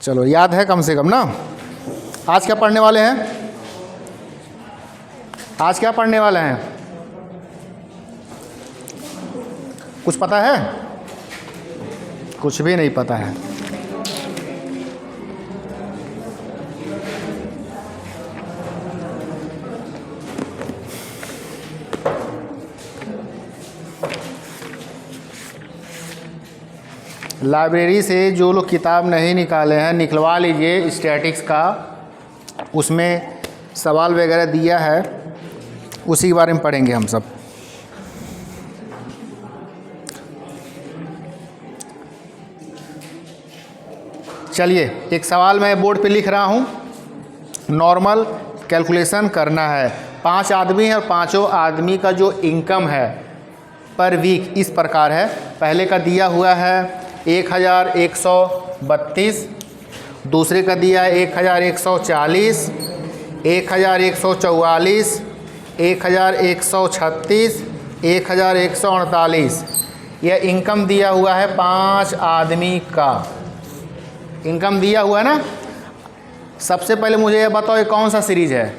चलो याद है कम से कम ना। आज क्या पढ़ने वाले हैं? आज क्या पढ़ने वाले हैं? कुछ पता है? कुछ भी नहीं पता है। लाइब्रेरी से जो लोग किताब नहीं निकाले हैं निकलवा लीजिए, स्टैटिक्स का उसमें सवाल वगैरह दिया है, उसी के बारे में पढ़ेंगे हम सब। चलिए एक सवाल मैं बोर्ड पे लिख रहा हूँ। नॉर्मल कैलकुलेशन करना है। 5 आदमी हैं और पांचों आदमी का जो इनकम है पर वीक इस प्रकार है। पहले का दिया हुआ है 1132, दूसरे का दिया है 1140, 1144, 1136, 1148। यह इनकम दिया हुआ है 5 आदमी का। इनकम दिया हुआ है ना। सबसे पहले मुझे यह बताओ ये कौन सा सीरीज है?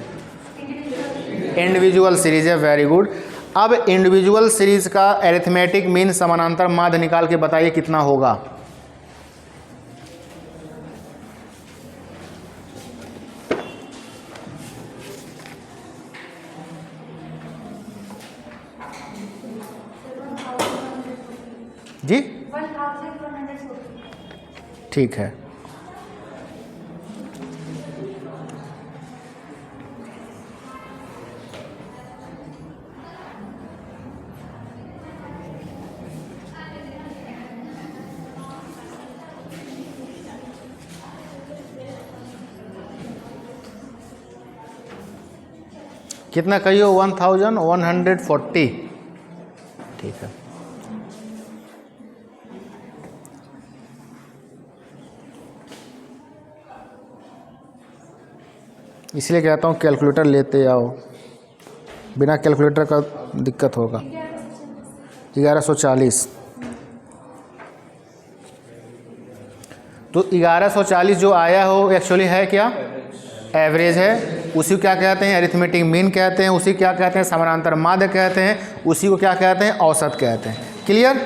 इंडिविजुअल सीरीज है। Very good. अब इंडिविजुअल सीरीज का अरिथमेटिक मीन समानांतर माध्य निकाल के बताइए कितना होगा। जी ठीक है। कितना कहियो? 1140। ठीक है। इसलिए कहता हूँ कैलकुलेटर लेते आओ, बिना कैलकुलेटर का दिक्कत होगा। 1140। तो 1140 जो आया हो एक्चुअली है क्या? एवरेज है। उसी को क्या कहते हैं? अरिथमेटिक मीन कहते हैं। उसी क्या कहते हैं? समानांतर माध्य कहते हैं। उसी को क्या कहते हैं? औसत कहते हैं। क्लियर?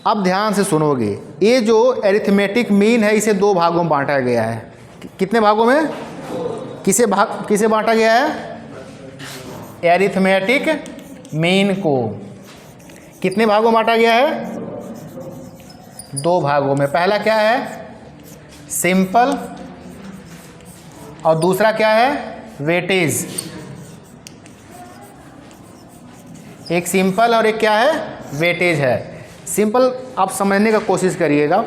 अब ध्यान से सुनोगे, ये जो अरिथमेटिक मीन है इसे 2 भागों में बांटा गया है। कितने भागों में? किसे बांटा गया है? अरिथमेटिक मीन को कितने भागों में बांटा गया है? 2 भागों में। पहला क्या है? सिंपल, और दूसरा क्या है? वेटेज। एक सिंपल और एक क्या है? वेटेज है। सिंपल आप समझने का कोशिश करिएगा।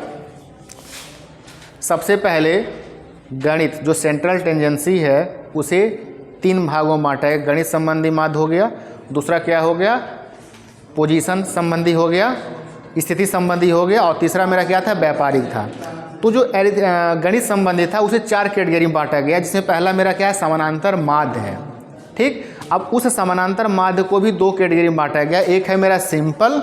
सबसे पहले गणित जो सेंट्रल टेंजेंसी है उसे 3 भागों में बांटा है। गणित संबंधी माध्य हो गया, दूसरा क्या हो गया? पोजीशन संबंधी हो गया, स्थिति संबंधी हो गया, और तीसरा मेरा क्या था? व्यापारिक था। तो जो गणित संबंधी था उसे 4 कैटेगरी में बांटा गया, जिसमें पहला मेरा क्या है? समानांतर माध्य है। ठीक। अब उस समानांतर माध्य को भी 2 कैटेगरी में बांटा गया। एक है मेरा सिंपल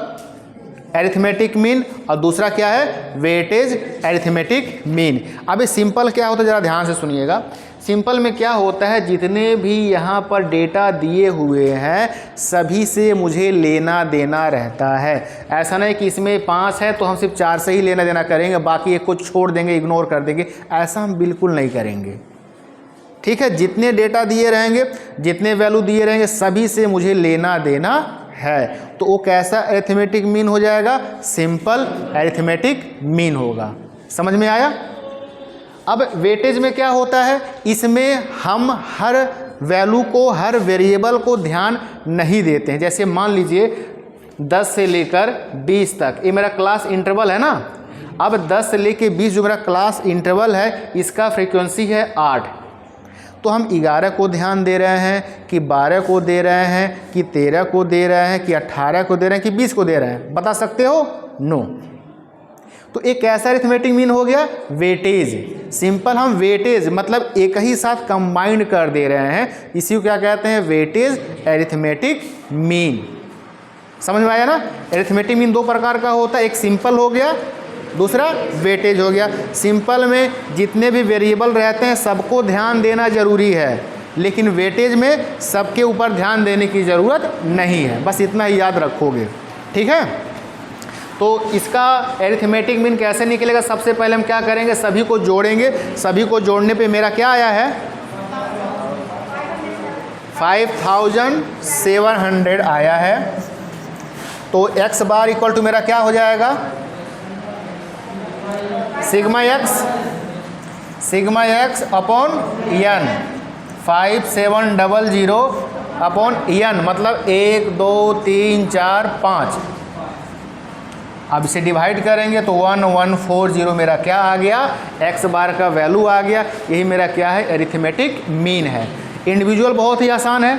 अरिथमेटिक मीन, और दूसरा क्या है? Weightage arithmetic mean. अब ये सिंपल क्या होता है ज़रा ध्यान से सुनिएगा। सिंपल में क्या होता है? जितने भी यहाँ पर डेटा दिए हुए हैं सभी से मुझे लेना देना रहता है। ऐसा नहीं कि इसमें 5 है तो हम सिर्फ 4 से ही लेना देना करेंगे, बाकी एक को छोड़ देंगे, इग्नोर कर देंगे। ऐसा हम बिल्कुल नहीं करेंगे। ठीक है। जितने डेटा दिए रहेंगे, जितने वैल्यू दिए रहेंगे, सभी से मुझे लेना देना है। तो वो कैसा अरिथमेटिक मीन हो जाएगा? सिंपल अरिथमेटिक मीन होगा। समझ में आया? अब वेटेज में क्या होता है? इसमें हम हर वैल्यू को, हर वेरिएबल को ध्यान नहीं देते हैं। जैसे मान लीजिए 10 से लेकर 20 तक ये मेरा क्लास इंटरवल है ना। अब 10 से लेकर 20 जो मेरा क्लास इंटरवल है इसका फ्रीक्वेंसी है 8। तो हम 11 को ध्यान दे रहे हैं कि 12 को दे रहे हैं कि 13 को दे रहे हैं कि 18 को दे रहे हैं कि 20 को दे रहे हैं? बता सकते हो? नो। तो एक कैसा अरिथमेटिक मीन हो गया? वेटेज। सिंपल हम वेटेज मतलब एक ही साथ कंबाइंड कर दे रहे हैं, इसी को क्या कहते हैं? Weightage arithmetic mean. समझ में आया ना? अरिथमेटिक मीन 2 प्रकार का होता है, एक सिंपल हो गया, दूसरा वेटेज हो गया। सिंपल में जितने भी वेरिएबल रहते हैं सबको ध्यान देना ज़रूरी है, लेकिन वेटेज में सबके ऊपर ध्यान देने की ज़रूरत नहीं है, बस इतना ही याद रखोगे। ठीक है, तो इसका एरिथमेटिक मीन कैसे निकलेगा? सबसे पहले हम क्या करेंगे, सभी को जोड़ेंगे। सभी को जोड़ने पे मेरा क्या आया है? 5700 आया है। तो x बार इक्वल टू मेरा क्या हो जाएगा? Sigma x upon n, 5700 upon n, मतलब 1 2 3 4 5। अब इसे डिवाइड करेंगे तो 1140 मेरा क्या आ गया? x बार का वैल्यू आ गया। यही मेरा क्या है? एरिथमेटिक मीन है। इंडिविजुअल बहुत ही आसान है।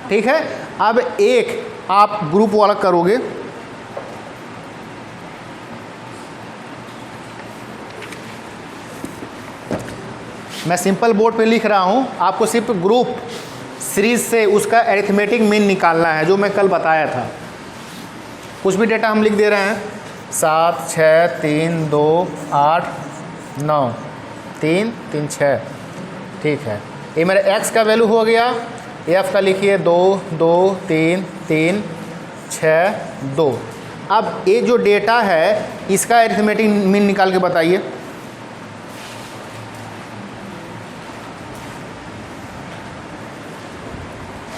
ठीक है, अब एक आप ग्रुप वाला करोगे। मैं सिंपल बोर्ड पे लिख रहा हूँ, आपको सिर्फ ग्रुप सीरीज से उसका एरिथमेटिक मीन निकालना है, जो मैं कल बताया था। कुछ भी डेटा हम लिख दे रहे हैं, 7 6 3 2 8 9 3 3 6। ठीक है, ये मेरा x का वैल्यू हो गया। f का लिखिए 2 2 3 3 6 2। अब ये जो डेटा है इसका एरिथमेटिक मीन निकाल के बताइए।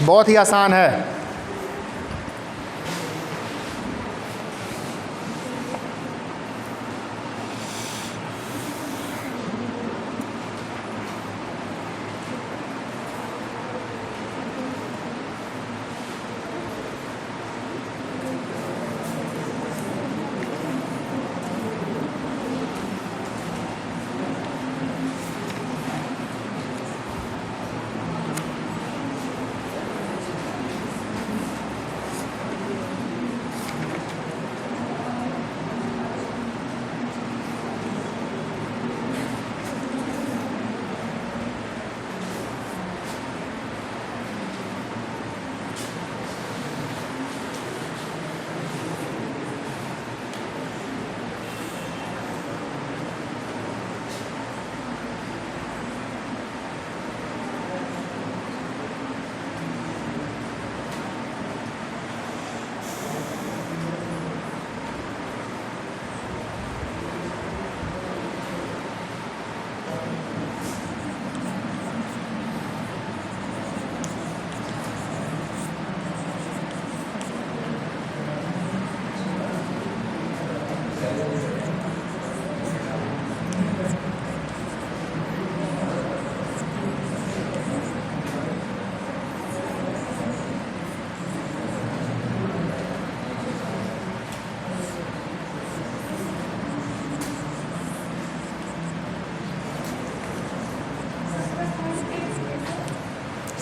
बहुत ही आसान है।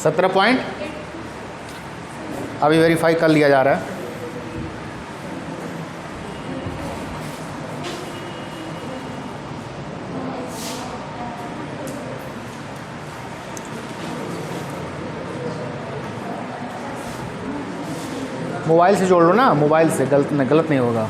सत्रह पॉइंट अभी वेरीफाई कर लिया जा रहा है। मोबाइल से जोड़ लो ना, मोबाइल से गलत नहीं होगा।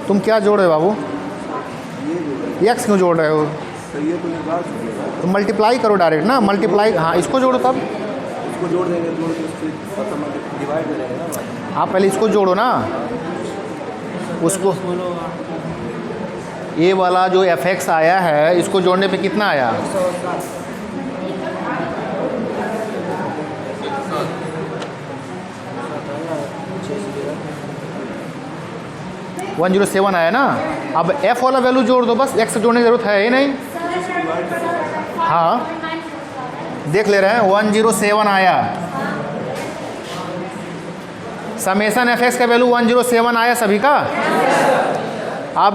तुम क्या जोड़ रहे हो बाबू? एक्स क्यों जोड़ रहे हो? तो मल्टीप्लाई करो डायरेक्ट ना, मल्टीप्लाई। हाँ, इसको जोड़ो, तब इसको जोड़ देंगे, डिवाइड करेंगे ना। आप पहले इसको जोड़ो ना, उसको। ये वाला जो fx आया है इसको जोड़ने पे कितना आया? 107 आया ना। अब f वाला वैल्यू जोड़ दो, बस x जोड़ने की जरूरत है ही नहीं। हाँ, देख ले रहे हैं, 107 आया। समेसन fx का वैल्यू 107 आया सभी का। अब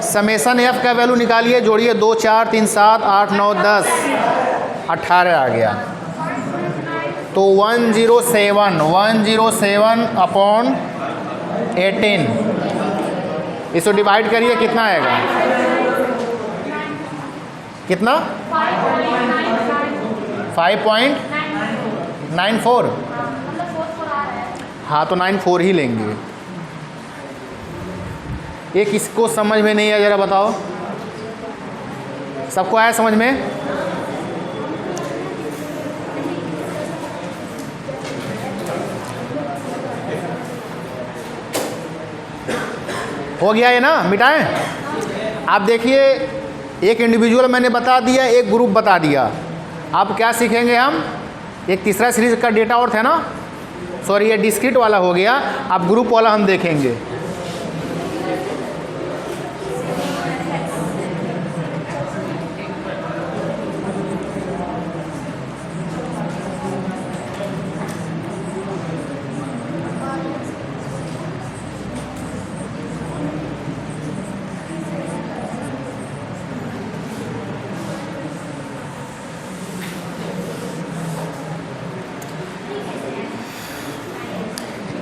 समेसन f का वैल्यू निकालिए, जोड़िए, 2 4 3 7 8 9 10 18 आ गया। तो 107 अपॉन 18, इसको डिवाइड करिए, कितना आएगा? कितना? 5.94। हाँ तो 94 ही लेंगे। ये किसको समझ में नहीं आया ज़रा बताओ? सबको आया समझ में? हो गया ये ना, मिटाएं। आप देखिए, एक इंडिविजुअल मैंने बता दिया, एक ग्रुप बता दिया। अब क्या सीखेंगे हम? एक तीसरा सीरीज का डेटा और था ना, सॉरी ये डिस्क्रीट वाला हो गया, अब ग्रुप वाला हम देखेंगे।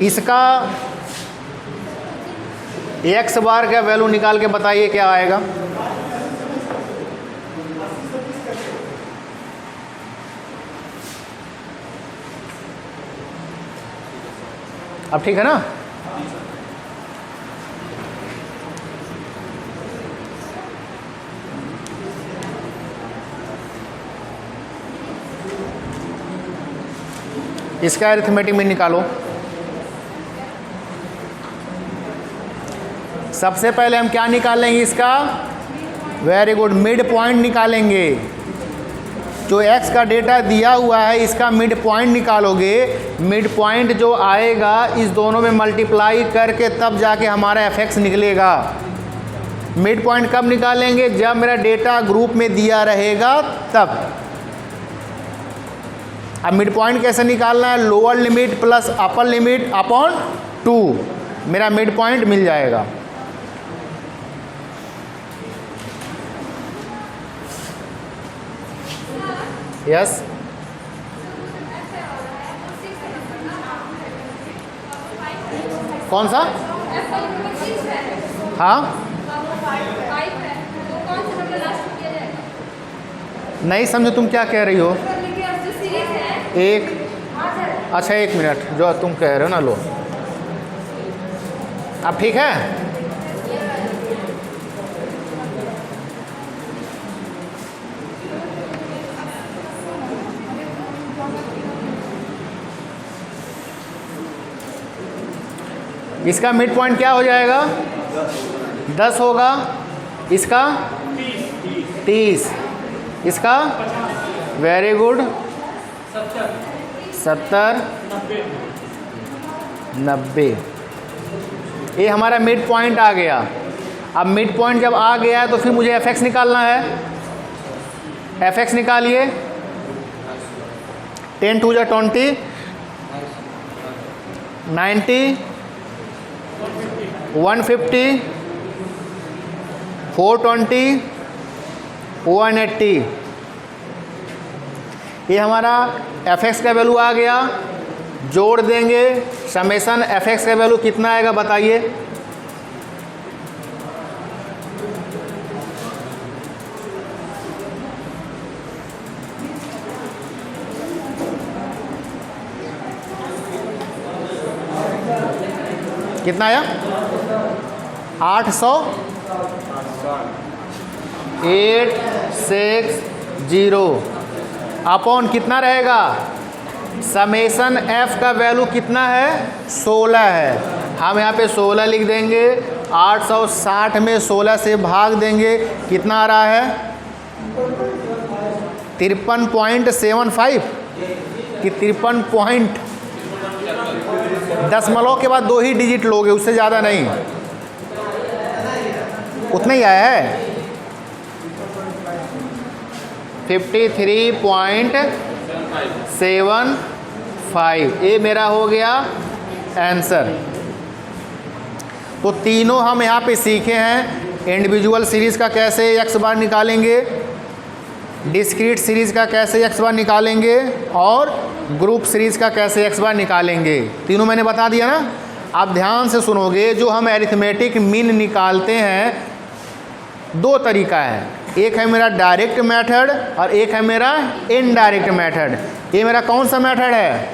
इसका x बार का वैल्यू निकाल के बताइए क्या आएगा? अब ठीक है ना? इसका अरिथमेटिक में निकालो। सबसे पहले हम क्या निकालेंगे? इसका वेरी गुड, मिड पॉइंट निकालेंगे। जो x का डेटा दिया हुआ है इसका मिड पॉइंट निकालोगे। मिड पॉइंट जो आएगा इस दोनों में मल्टीप्लाई करके तब जाके हमारा fx निकलेगा। मिड पॉइंट कब निकालेंगे? जब मेरा डेटा ग्रुप में दिया रहेगा तब। अब मिड पॉइंट कैसे निकालना है? Lower limit plus upper limit upon 2, मेरा मिड पॉइंट मिल जाएगा। यस कौन सा? हाँ नहीं समझो तुम क्या कह रही हो। एक अच्छा 1 मिनट, जो तुम कह रहे हो ना लो। अब ठीक है? इसका मिड पॉइंट क्या हो जाएगा? 10 होगा। इसका 30। इसका वेरी गुड 70 90। ये हमारा मिड पॉइंट आ गया। अब मिड पॉइंट जब आ गया है तो फिर मुझे fx निकालना है। fx निकालिए। 10 2 जा 20, 90, 150, 420, 180। ये हमारा fx का वैल्यू आ गया। जोड़ देंगे, समेसन fx का वैल्यू कितना आएगा बताइए? कितना आया? 860 अपॉन कितना रहेगा? समेसन f का वैल्यू कितना है? 16 है। हम यहाँ पे 16 लिख देंगे। 860 में 16 से भाग देंगे, कितना आ रहा है? 53.75 कि 53 पॉइंट। दशमलव के बाद 2 ही डिजिट लोगे, उससे ज़्यादा नहीं। उतना ही आया है 53.75। ये मेरा हो गया आंसर। तो तीनों हम यहाँ पे सीखे हैं। इंडिविजुअल सीरीज़ का कैसे x बार निकालेंगे, डिस्क्रीट सीरीज़ का कैसे एक्स बार निकालेंगे और ग्रुप सीरीज़ का कैसे एक्स बार निकालेंगे, तीनों मैंने बता दिया ना। आप ध्यान से सुनोगे, जो हम एरिथमेटिक मीन निकालते हैं दो तरीका है, एक है मेरा डायरेक्ट मेथड और एक है मेरा इनडायरेक्ट मेथड। ये मेरा कौन सा मेथड है,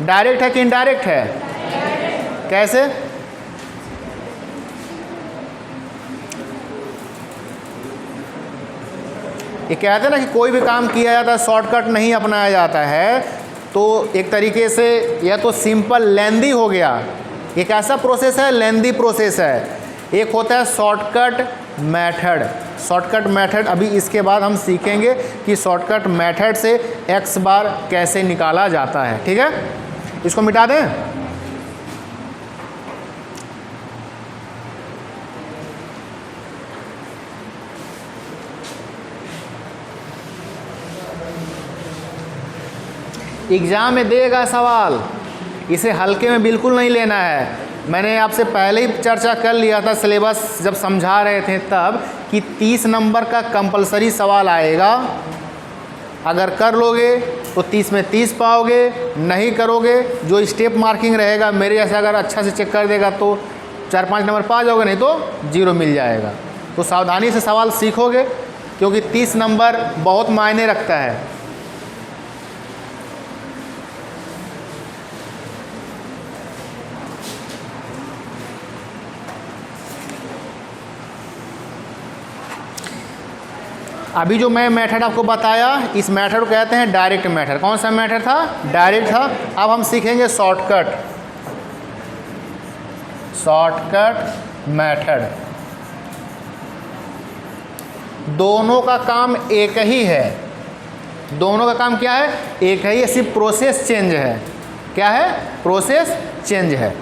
डायरेक्ट है कि इनडायरेक्ट है? कैसे? ये कहते हैं ना कि कोई भी काम किया जाता है शॉर्टकट नहीं अपनाया जाता है, तो एक तरीके से यह तो सिंपल लेंदी हो गया। एक ऐसा प्रोसेस है, लेंदी प्रोसेस है। एक होता है शॉर्टकट मेथड। शॉर्टकट मेथड अभी इसके बाद हम सीखेंगे कि शॉर्टकट मेथड से एक्स बार कैसे निकाला जाता है। ठीक है, इसको मिटा दें। एग्ज़ाम में देगा सवाल, इसे हल्के में बिल्कुल नहीं लेना है। मैंने आपसे पहले ही चर्चा कर लिया था सिलेबस जब समझा रहे थे तब, कि 30 नंबर का कंपलसरी सवाल आएगा। अगर कर लोगे तो 30 में 30 पाओगे, नहीं करोगे जो स्टेप मार्किंग रहेगा मेरे जैसा अगर अच्छा से चेक कर देगा तो 4-5 नंबर पा जाओगे, नहीं तो 0 मिल जाएगा। तो सावधानी से सवाल सीखोगे, क्योंकि 30 नंबर बहुत मायने रखता है। अभी जो मैं मेथड आपको बताया, इस मेथड को कहते हैं डायरेक्ट मेथड। कौन सा मेथड था? डायरेक्ट था। अब हम सीखेंगे शॉर्टकट। शॉर्टकट मेथड, दोनों का काम एक ही है। दोनों का काम क्या है? एक ही है, सिर्फ प्रोसेस चेंज है। क्या है? प्रोसेस चेंज है।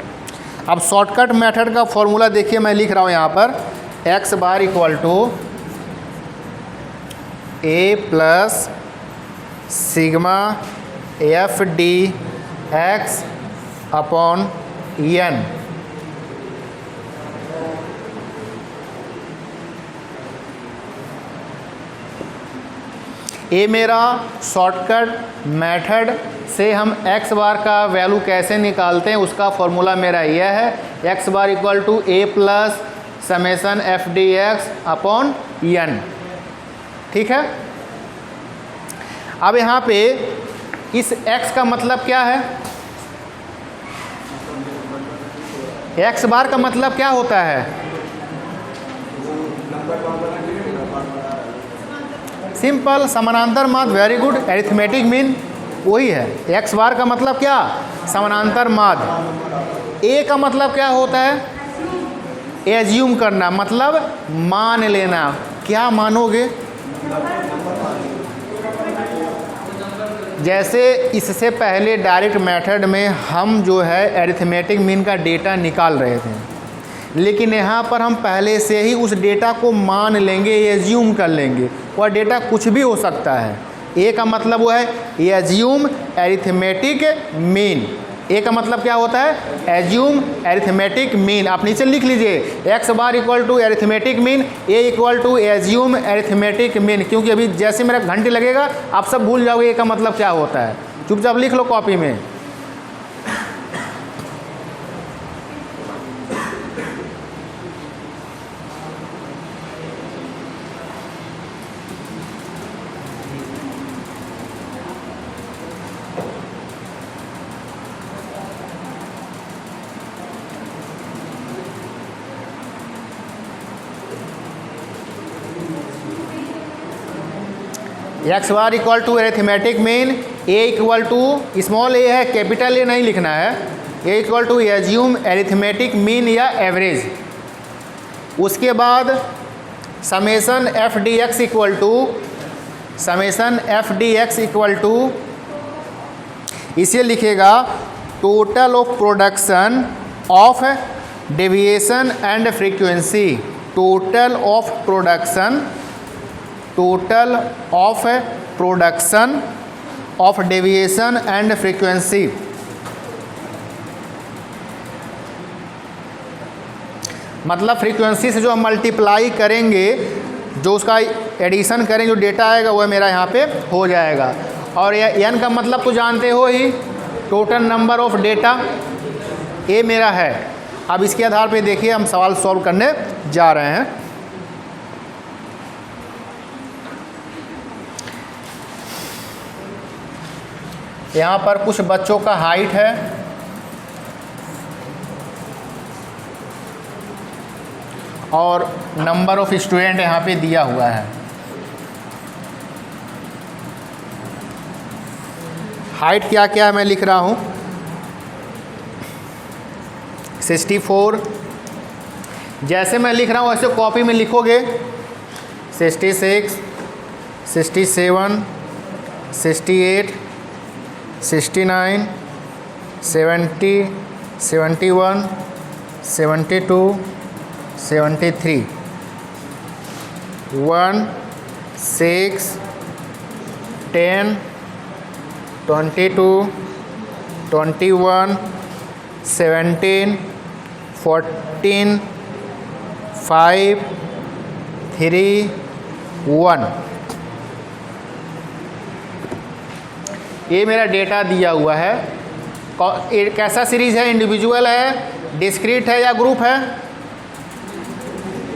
अब शॉर्टकट मेथड का फॉर्मूला देखिए, मैं लिख रहा हूँ यहाँ पर, x bar equal to a plus sigma f d x upon n. ये मेरा शॉर्टकट मेथड से हम x बार का वैल्यू कैसे निकालते हैं उसका फॉर्मूला मेरा यह है, x bar equal to a plus summation f d x upon n. ठीक है। अब यहाँ पे इस x का मतलब क्या है? x बार का मतलब क्या होता है? सिंपल समानांतर माध्य। वेरी गुड, एरिथमेटिक मीन वही है। x बार का मतलब क्या? समानांतर माध्य। a का मतलब क्या होता है? एज्यूम करना, मतलब मान लेना। क्या मानोगे? जैसे इससे पहले डायरेक्ट मेथड में हम जो है एरिथमेटिक मीन का डेटा निकाल रहे थे, लेकिन यहाँ पर हम पहले से ही उस डेटा को मान लेंगे, एज्यूम कर लेंगे। वह डेटा कुछ भी हो सकता है। ए का मतलब वो है एज्यूम एरिथमेटिक मीन। ए का मतलब क्या होता है? Assume arithmetic mean. आप नीचे लिख लीजिए, x bar equal to arithmetic mean, a equal to assume arithmetic mean. क्योंकि अभी जैसे मेरा घंटे लगेगा आप सब भूल जाओगे ए का मतलब क्या होता है। चुपचाप लिख लो कॉपी में। X bar equal to arithmetic mean, a equal to small a है, कैपिटल ए नहीं लिखना है। A equal to assume arithmetic mean या एवरेज। उसके बाद summation f d x equal to इसे लिखेगा total of production of deviation and frequency. Total of production of deviation and frequency. मतलब फ्रीक्वेंसी से जो हम मल्टीप्लाई करेंगे, जो उसका एडिशन करें जो डेटा आएगा वह मेरा यहाँ पे हो जाएगा। और यह n का मतलब तो जानते हो ही, टोटल नंबर ऑफ डेटा ये मेरा है। अब इसके आधार पे देखिए हम सवाल सॉल्व करने जा रहे हैं। यहाँ पर कुछ बच्चों का हाइट है और नंबर ऑफ स्टूडेंट यहाँ पे दिया हुआ है। हाइट क्या क्या मैं लिख रहा हूँ, 64, जैसे मैं लिख रहा हूँ वैसे कॉपी में लिखोगे, 66, 67, 68, 69, 70, 71, 72, 73, 1, 6, 10, 22, 21, 17, 14, 5, 3, 1। ये मेरा डेटा दिया हुआ है। कैसा सीरीज़ है, इंडिविजुअल है, डिस्क्रीट है या ग्रुप है?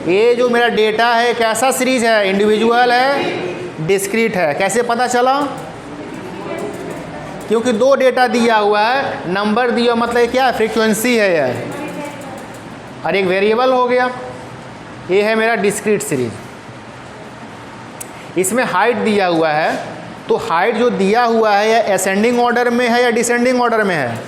ये जो मेरा डेटा है कैसा सीरीज़ है, इंडिविजुअल है, डिस्क्रीट है। कैसे पता चला? क्योंकि दो डेटा दिया हुआ है, नंबर दिया मतलब क्या है, फ्रीक्वेंसी है यह, और एक वेरिएबल हो गया। ये है मेरा डिस्क्रीट सीरीज। इसमें हाइट दिया हुआ है, तो हाइट जो दिया हुआ है यह असेंडिंग ऑर्डर में है या डिसेंडिंग ऑर्डर में है?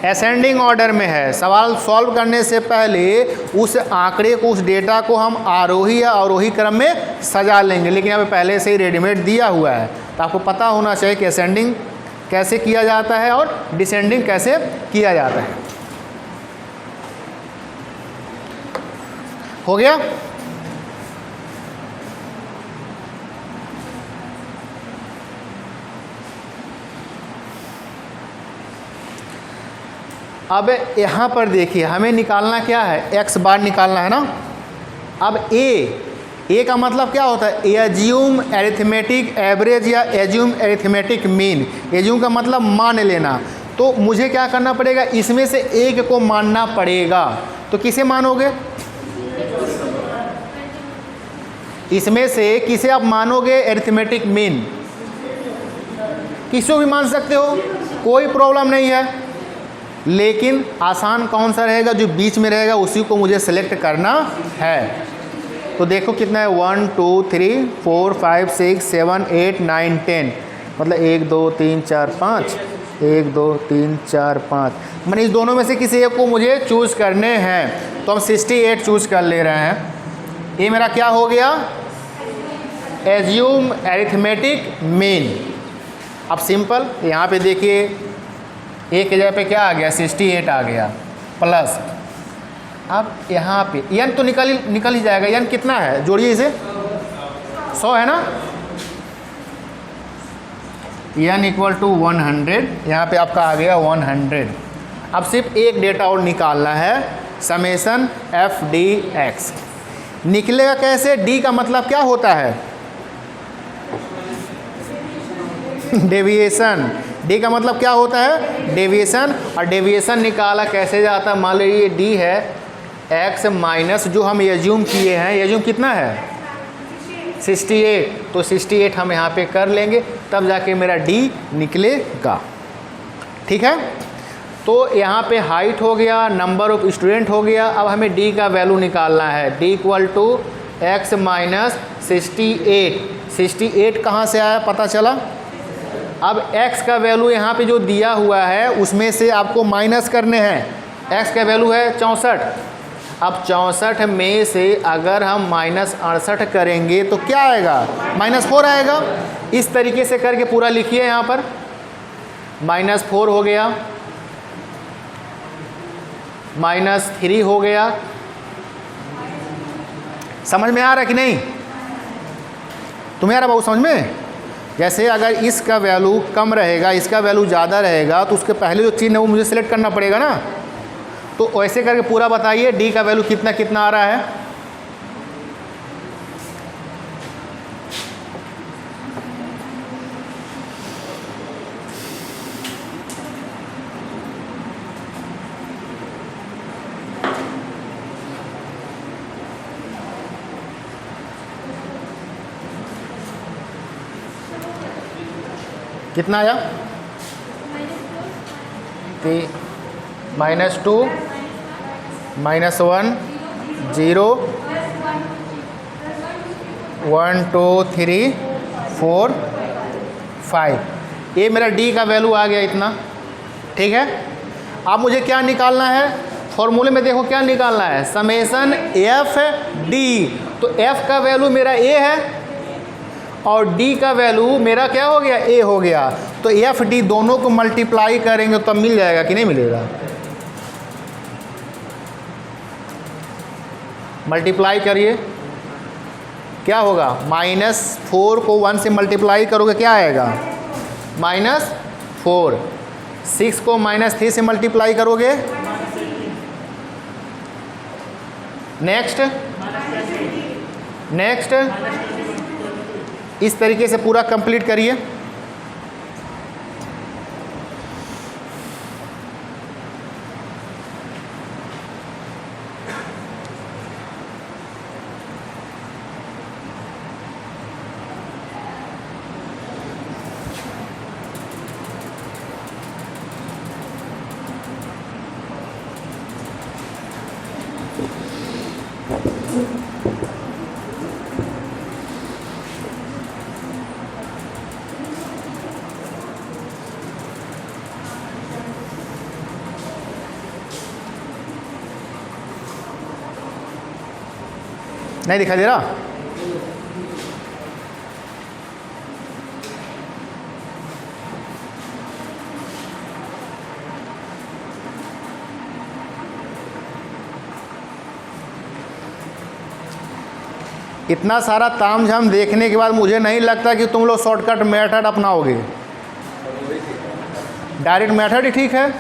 असेंडिंग ऑर्डर में है। सवाल सॉल्व करने से पहले उस आंकड़े को, उस डेटा को हम आरोही या अवरोही क्रम में सजा लेंगे, लेकिन यहाँ पे पहले से ही रेडीमेड दिया हुआ है, तो आपको पता होना चाहिए कि असेंडिंग कैसे किया जाता है और डिसेंडिंग कैसे किया जाता है। हो गया? अब यहाँ पर देखिए हमें निकालना क्या है, x बार निकालना है ना। अब a का मतलब क्या होता है, एज्यूम एरिथमेटिक एवरेज या एज्यूम एरिथमेटिक मीन। एज्यूम का मतलब मान लेना, तो मुझे क्या करना पड़ेगा, इसमें से एक को मानना पड़ेगा। तो किसे मानोगे? इसमें से किसे आप मानोगे एरिथमेटिक मीन? किसी को भी मान सकते हो, कोई प्रॉब्लम नहीं है, लेकिन आसान कौन सा रहेगा, जो बीच में रहेगा उसी को मुझे सेलेक्ट करना है। तो देखो कितना है, 1 2 3 4 5 6 7 8 9 10, मतलब 1 2 3 4 5, 1 2 3 4 5, मैंने इस दोनों में से किसी एक को मुझे चूज़ करने हैं। तो हम 68 चूज़ कर ले रहे हैं। ये मेरा क्या हो गया, एज्यूम एरिथमेटिक मीन। अब सिंपल यहाँ पे देखिए, एक जगह पे क्या आ गया, 68 आ गया प्लस। अब यहाँ पे n तो निकल ही जाएगा। n कितना है, जोड़िए इसे, 100 है ना। n इक्वल टू 100, यहाँ पे आपका आ गया 100। अब सिर्फ एक डेटा और निकालना है, समेशन एफ डी एक्स। निकलेगा कैसे, d का मतलब क्या होता है, डेविएशन। d का मतलब क्या होता है, डेविएशन। और डेविएशन निकाला कैसे जाता है, मान लीजिए d है x माइनस जो हम एज्यूम किए हैं, एज्यूम कितना है 68, तो 68 हम यहाँ पे कर लेंगे, तब जाके मेरा d निकलेगा। ठीक है, तो यहाँ पे हाइट हो गया, नंबर ऑफ स्टूडेंट हो गया। अब हमें d का वैल्यू निकालना है, d equal to x minus 68। 68 कहाँ से आया पता चला। अब x का वैल्यू यहाँ पे जो दिया हुआ है उसमें से आपको माइनस करने हैं। x का वैल्यू है 64। अब 64 में से अगर हम -68 करेंगे तो क्या आएगा, -4 आएगा। इस तरीके से करके पूरा लिखिए, यहाँ पर -4 हो गया, -3 हो गया। समझ में आ रहा है कि नहीं, तुम्हें आ रहा बहुत समझ में। जैसे अगर इसका वैल्यू कम रहेगा, इसका वैल्यू ज़्यादा रहेगा, तो उसके पहले जो चिन्ह है वो मुझे सेलेक्ट करना पड़ेगा ना। तो ऐसे करके पूरा बताइए d का वैल्यू कितना कितना आ रहा है। कितना आया? -2 -1 0 1 2 3 4 5। ये मेरा डी का वैल्यू आ गया इतना, ठीक है। अब मुझे क्या निकालना है? फॉर्मूले में देखो क्या निकालना है, समेसन एफ डी। तो एफ का वैल्यू मेरा ए है और डी का वैल्यू मेरा क्या हो गया? ए हो गया। तो एफ डी दोनों को मल्टीप्लाई करेंगे तब मिल जाएगा कि नहीं मिलेगा? मल्टीप्लाई करिए, क्या होगा? -4 को 1 से मल्टीप्लाई करोगे क्या आएगा? -4। 6 को -3 से मल्टीप्लाई करोगे, नेक्स्ट इस तरीके से पूरा कंप्लीट करिए। नहीं दिखाई दे रहा? इतना सारा तामझाम देखने के बाद मुझे नहीं लगता कि तुम लोग शॉर्टकट मेथड अपनाओगे। डायरेक्ट मेथड ही ठीक है,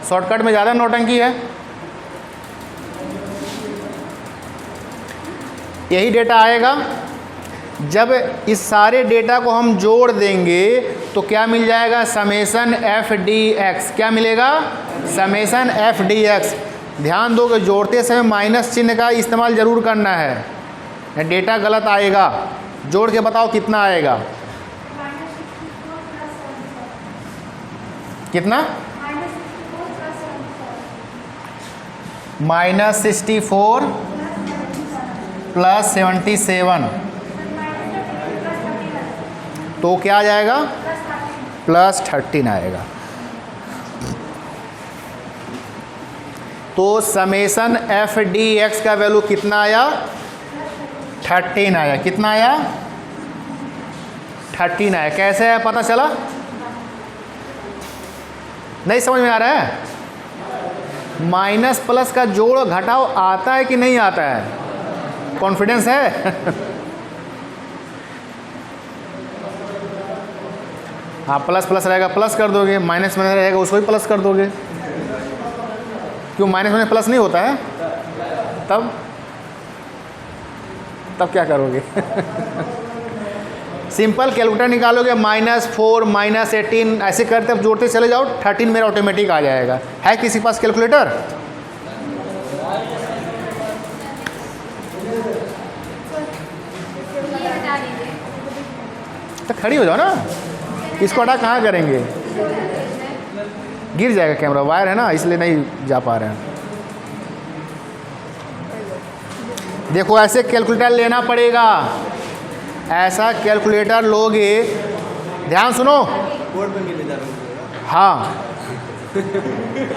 शॉर्टकट में ज़्यादा नौटंकी है। यही डेटा आएगा। जब इस सारे डेटा को हम जोड़ देंगे तो क्या मिल जाएगा? Summation f d x. क्या मिलेगा? Summation f d x. ध्यान दो कि जोड़ते समय माइनस चिन्ह का इस्तेमाल ज़रूर करना है, डेटा गलत आएगा। जोड़ के बताओ कितना आएगा? कितना? -64 + 77। तो क्या आ जाएगा? +13 आएगा। तो समेसन एफ डी एक्स का वैल्यू कितना आया? 13 आया। कितना आया? 13 आया। कैसे है पता चला? नहीं समझ में आ रहा है? माइनस प्लस का जोड़ घटाव आता है कि नहीं आता है? कॉन्फिडेंस है? हाँ, प्लस प्लस रहेगा प्लस कर दोगे, माइनस में रहेगा उसको भी प्लस कर दोगे। क्यों? माइनस में प्लस नहीं होता है? तब क्या करोगे? सिंपल कैलकुलेटर निकालोगे, -4 -18 ऐसे करते अब जोड़ते चले जाओ, 13 मेरा ऑटोमेटिक आ जाएगा। है किसी के पास कैलकुलेटर? तो खड़ी हो जाओ ना, इसको हटा कहाँ करेंगे? गिर जाएगा कैमरा, वायर है ना इसलिए नहीं जा पा रहे हैं। देखो ऐसे कैलकुलेटर लेना पड़ेगा, ऐसा कैलकुलेटर लोगे। ध्यान सुनो, बोर्ड पे मिले जा रहे हैं। हाँ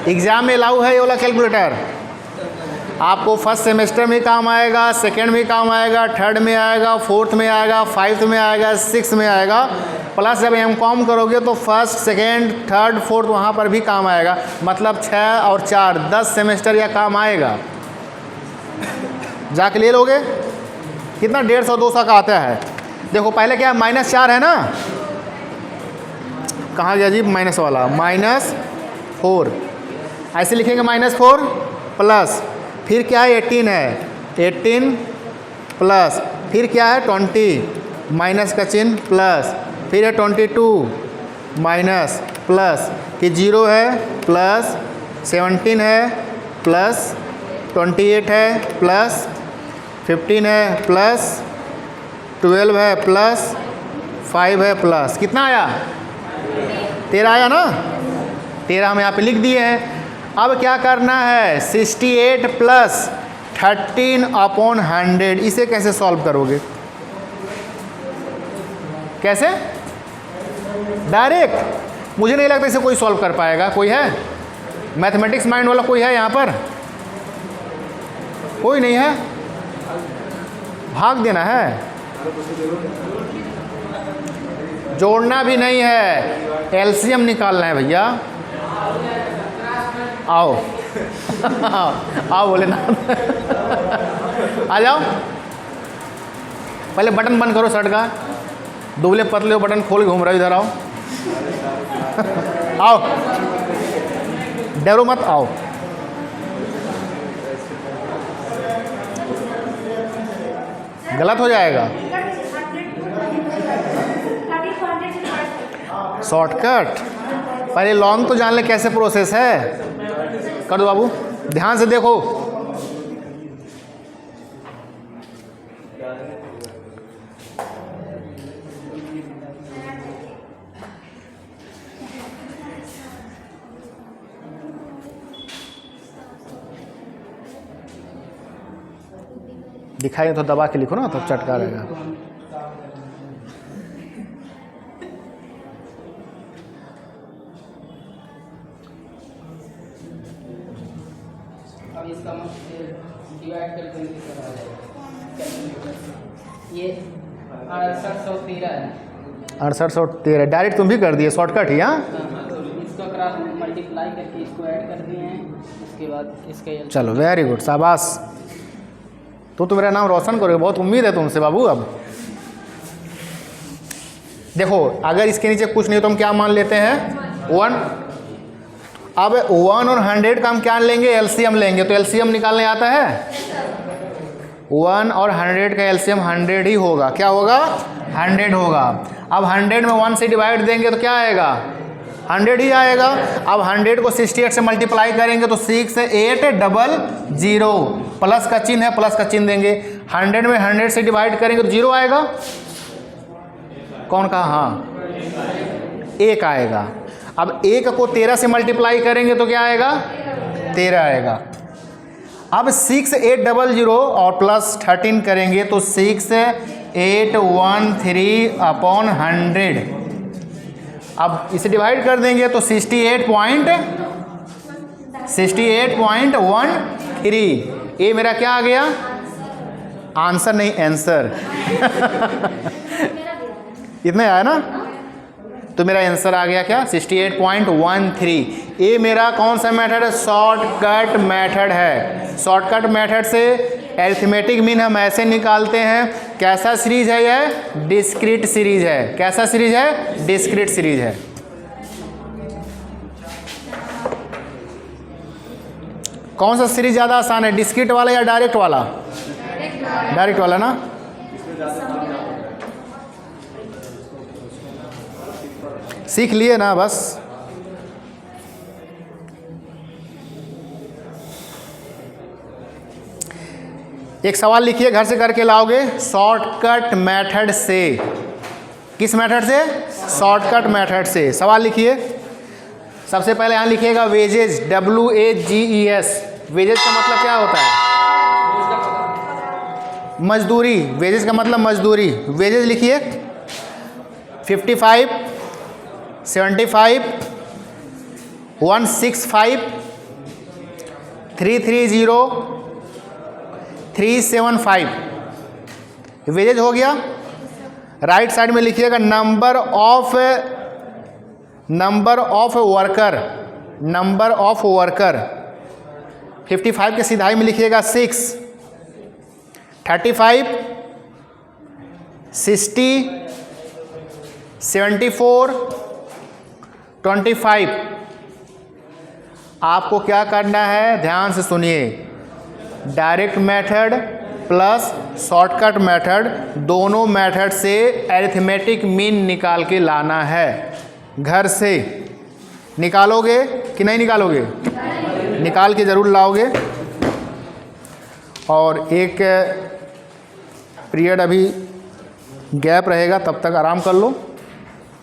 एग्ज़ाम में लाऊ है ये वाला कैलकुलेटर। आपको फर्स्ट सेमेस्टर में काम आएगा, सेकेंड में काम आएगा, थर्ड में आएगा, फोर्थ में आएगा, फाइव्थ में आएगा, सिक्स में आएगा। प्लस जब एमकॉम करोगे तो फर्स्ट सेकेंड थर्ड फोर्थ वहाँ पर भी काम आएगा। मतलब 6 और 4 10 सेमेस्टर यह काम आएगा। जाके ले लोगे। कितना? 150-200 का आता है। देखो पहले क्या -4 है ना, कहाँ गया जी माइनस वाला? -4 ऐसे लिखेंगे, -4 प्लस फिर क्या है? 18 है, 18 प्लस फिर क्या है? 20 माइनस का चिन्ह प्लस, फिर है 22 माइनस प्लस, फिर 0 है प्लस, 17 है प्लस, 28 है प्लस, 15 है प्लस, 12 है प्लस, 5 है प्लस। कितना आया? 13 आया ना, 13 हम यहाँ पे लिख दिए हैं। अब क्या करना है, 68 प्लस 13/100, इसे कैसे सॉल्व करोगे? कैसे? डायरेक्ट? मुझे नहीं लगता इसे कोई सॉल्व कर पाएगा। कोई है मैथमेटिक्स माइंड वाला? कोई है यहाँ पर? कोई नहीं है? भाग देना है, जोड़ना भी नहीं है, एलसीएम निकालना है भैया। आओ आओ बोले ना आ जाओ। पहले बटन बंद करो शर्ट का, दुबले पतले हो बटन खोल घूम रहे हो, इधर आओ आओ, डरो मत, आओ। गलत हो जाएगा। शॉर्टकट पहले लॉन्ग तो जान ले कैसे प्रोसेस है। कर दो बाबू, ध्यान से देखो। दिखाई तो दबा के लिखो ना, तब चटका रहेगा। अब इसका डिवाइड कर देंगे तो आ जाएगा। ये 6813 है। 6813 डायरेक्ट तुम भी कर दिए, शॉर्टकट ही। हाँ, तो इसको क्रॉस मल्टीप्लाई करके इसको ऐड कर दिए हैं, उसके बाद इसका चलो वेरी गुड, शाबाश। तो मेरा नाम रोशन करोगे, बहुत उम्मीद है तुमसे बाबू। अब देखो, अगर इसके नीचे कुछ नहीं तो हम क्या मान लेते हैं, 1। अब 1 और 100 का हम क्या लेंगे, एलसीएम लेंगे। तो एलसीएम निकालने आता है, 1 और 100 का एलसीएम 100 ही होगा। क्या होगा, 100 होगा। अब 100 में 1 से डिवाइड देंगे तो क्या आएगा, 100 ही आएगा। अब 100 को 68 से मल्टीप्लाई करेंगे तो 6800, प्लस का चिन्ह है, प्लस का चिन्ह देंगे। 100 में 100 से डिवाइड करेंगे तो 0 आएगा। कौन कहा, हाँ 1 आएगा। अब 1 को 13 से मल्टीप्लाई करेंगे तो क्या आएगा, 13 आएगा। अब 6800 और प्लस 13 करेंगे तो 6813/100। अब इसे डिवाइड कर देंगे तो 68.13। ये मेरा क्या आ गया, आंसर नहीं आंसर इतना आया ना, तो मेरा आंसर आ गया क्या, 68.13। ये मेरा कौन सा मेथड है, शॉर्टकट मेथड है। शॉर्टकट मेथड से अरिथमेटिक मीन हम ऐसे निकालते हैं। कैसा सीरीज है यह, डिस्क्रीट सीरीज है। कैसा सीरीज है, डिस्क्रीट सीरीज है। कौन सा सीरीज ज़्यादा आसान है, डिस्क्रीट वाला या डायरेक्ट वाला? डायरेक्ट वाला ना। सीख लिए ना बस। एक सवाल लिखिए, घर से करके लाओगे। शॉर्टकट मेथड से, किस मेथड से, शॉर्टकट मेथड से। सवाल लिखिए। सबसे पहले यहाँ लिखिएगा वेजेस, WAGES। वेजेस का मतलब क्या होता है, मजदूरी। वेजेस का मतलब मजदूरी। वेजेस लिखिए 55, 75, 165, 330, 375। वेजेज हो गया। राइट साइड में लिखिएगा number of worker. Number of worker 55 के सीधाई में लिखिएगा 6, 35, 60, 74, 25। आपको क्या करना है, ध्यान से सुनिए। Direct method plus shortcut method, दोनों मेथड से अरिथमेटिक मीन निकाल के लाना है। घर से निकालोगे कि नहीं निकालोगे, निकाल के ज़रूर लाओगे। और एक पीरियड अभी गैप रहेगा, तब तक आराम कर लो।